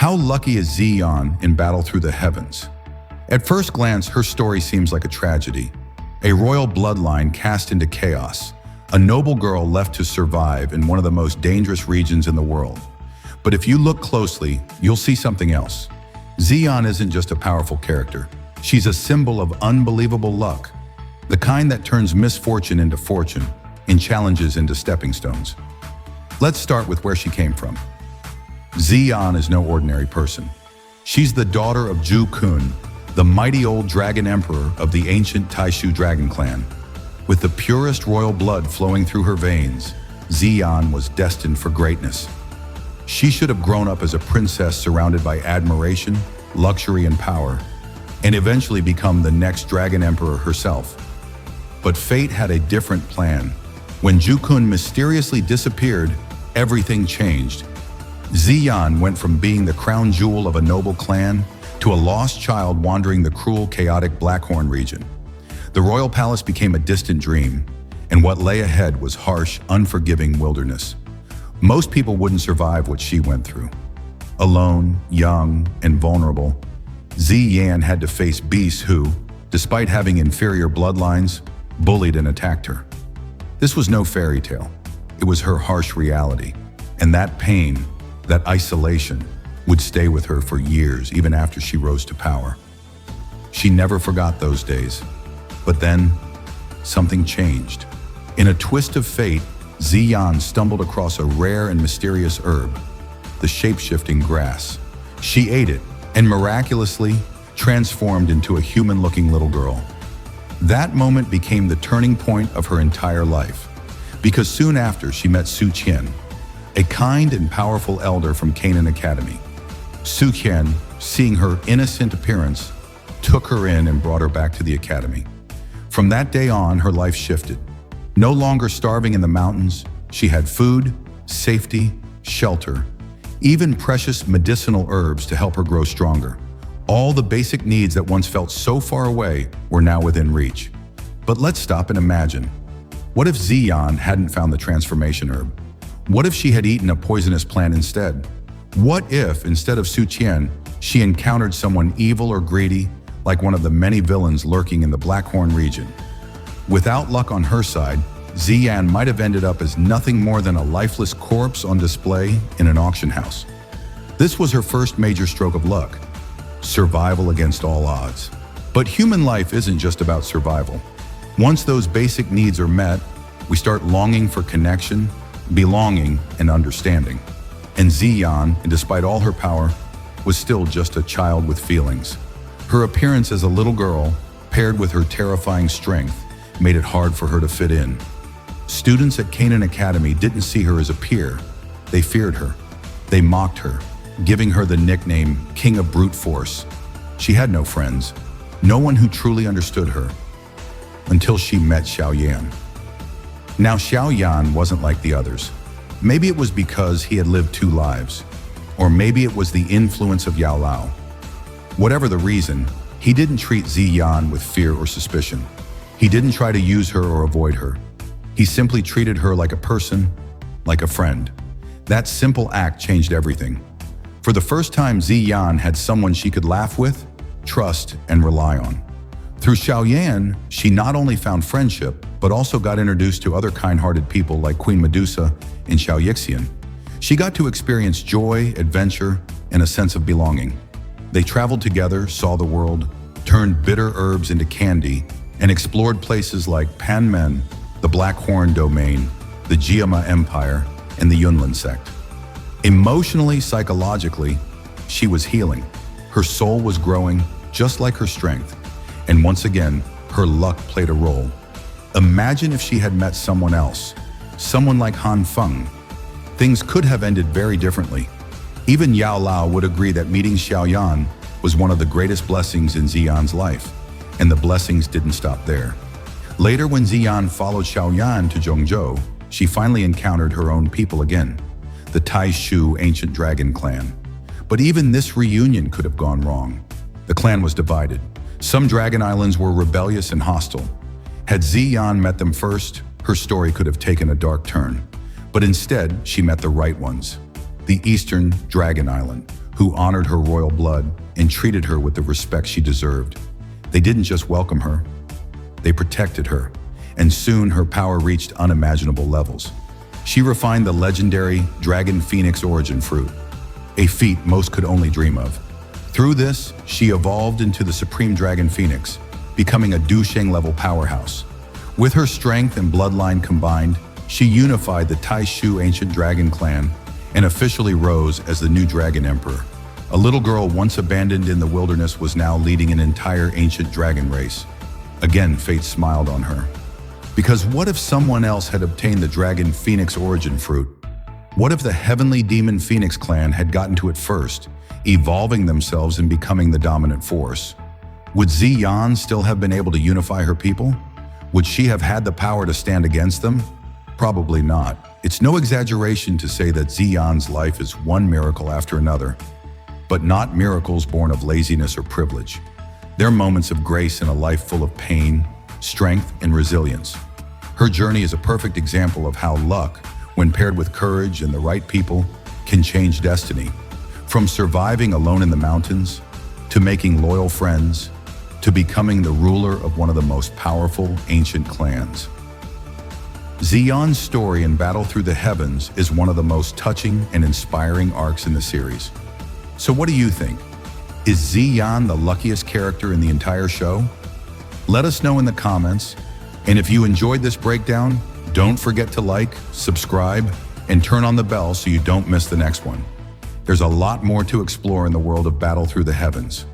How lucky is Zeon in battle through the heavens? At first glance, her story seems like a tragedy. A royal bloodline cast into chaos, a noble girl left to survive in one of the most dangerous regions in the world. But if you look closely, you'll see something else. Zeon isn't just a powerful character. She's a symbol of unbelievable luck, the kind that turns misfortune into fortune and challenges into stepping stones. Let's start with where she came from. Zeon is no ordinary person. She's the daughter of Zhu Kun, the mighty old dragon emperor of the ancient Taixu Dragon Clan. With the purest royal blood flowing through her veins, Zeon was destined for greatness. She should have grown up as a princess surrounded by admiration, luxury, and power, and eventually become the next dragon emperor herself. But fate had a different plan. When Zhu Kun mysteriously disappeared, everything changed. Zeon went from being the crown jewel of a noble clan to a lost child wandering the cruel, chaotic Blackhorn region. The royal palace became a distant dream, and what lay ahead was harsh, unforgiving wilderness. Most people wouldn't survive what she went through. Alone, young, and vulnerable, Yan had to face beasts who, despite having inferior bloodlines, bullied and attacked her. This was no fairy tale. It was her harsh reality, and that pain, that isolation, would stay with her for years, even after she rose to power. She never forgot those days. But then, something changed. In a twist of fate, Zeon stumbled across a rare and mysterious herb, the shape-shifting grass. She ate it and miraculously transformed into a human-looking little girl. That moment became the turning point of her entire life, because soon after she met Xiao Yan, a kind and powerful elder from Canaan Academy. Xiao Yan, seeing her innocent appearance, took her in and brought her back to the academy. From that day on, her life shifted. No longer starving in the mountains, she had food, safety, shelter, even precious medicinal herbs to help her grow stronger. All the basic needs that once felt so far away were now within reach. But let's stop and imagine. What if Zeon hadn't found the transformation herb? What if she had eaten a poisonous plant instead? What if, instead of Xiao Yan, she encountered someone evil or greedy, like one of the many villains lurking in the Blackhorn region? Without luck on her side, Zeon might have ended up as nothing more than a lifeless corpse on display in an auction house. This was her first major stroke of luck. Survival against all odds. But human life isn't just about survival. Once those basic needs are met, we start longing for connection, belonging, and understanding. And Zeon, despite all her power, was still just a child with feelings. Her appearance as a little girl, paired with her terrifying strength, made it hard for her to fit in. Students at Canaan Academy didn't see her as a peer. They feared her. They mocked her, giving her the nickname King of Brute Force. She had no friends, no one who truly understood her, until she met Xiao Yan. Now Xiao Yan wasn't like the others. Maybe it was because he had lived two lives, or maybe it was the influence of Yao Lao. Whatever the reason, he didn't treat Zeon with fear or suspicion. He didn't try to use her or avoid her. He simply treated her like a person, like a friend. That simple act changed everything. For the first time, Zeon had someone she could laugh with, trust, and rely on. Through Xiao Yan, she not only found friendship, but also got introduced to other kind-hearted people like Queen Medusa and Xiao Yan. She got to experience joy, adventure, and a sense of belonging. They traveled together, saw the world, turned bitter herbs into candy, and explored places like Panmen, the Blackhorn Domain, the Jiama Empire, and the Yunlin sect. Emotionally, psychologically, she was healing. Her soul was growing, just like her strength. And once again, her luck played a role. Imagine if she had met someone else, someone like Han Feng. Things could have ended very differently. Even Yao Lao would agree that meeting Xiao Yan was one of the greatest blessings in Zeon's life, and the blessings didn't stop there. Later, when Zeon followed Xiao Yan to Zhongzhou, she finally encountered her own people again, the Taixu Ancient Dragon Clan. But even this reunion could have gone wrong. The clan was divided. Some dragon islands were rebellious and hostile. Had Zeon met them first, her story could have taken a dark turn. But instead, she met the right ones. The Eastern Dragon Island, who honored her royal blood and treated her with the respect she deserved. They didn't just welcome her, they protected her, and soon her power reached unimaginable levels. She refined the legendary Dragon Phoenix origin fruit, a feat most could only dream of. Through this, she evolved into the Supreme Dragon Phoenix, becoming a Dusheng-level powerhouse. With her strength and bloodline combined, she unified the Taixu Ancient Dragon Clan and officially rose as the new Dragon Emperor. A little girl once abandoned in the wilderness was now leading an entire ancient dragon race. Again, fate smiled on her. Because what if someone else had obtained the Dragon Phoenix origin fruit? What if the heavenly demon Phoenix clan had gotten to it first, evolving themselves and becoming the dominant force? Would Zeon still have been able to unify her people? Would she have had the power to stand against them? Probably not. It's no exaggeration to say that Zeon's life is one miracle after another, but not miracles born of laziness or privilege. They're moments of grace in a life full of pain, strength, and resilience. Her journey is a perfect example of how luck, when paired with courage and the right people, can change destiny. From surviving alone in the mountains, to making loyal friends, to becoming the ruler of one of the most powerful ancient clans. Zeon's story in Battle Through the Heavens is one of the most touching and inspiring arcs in the series. So what do you think? Is Zeon the luckiest character in the entire show? Let us know in the comments, and if you enjoyed this breakdown, don't forget to like, subscribe, and turn on the bell so you don't miss the next one. There's a lot more to explore in the world of Battle Through the Heavens.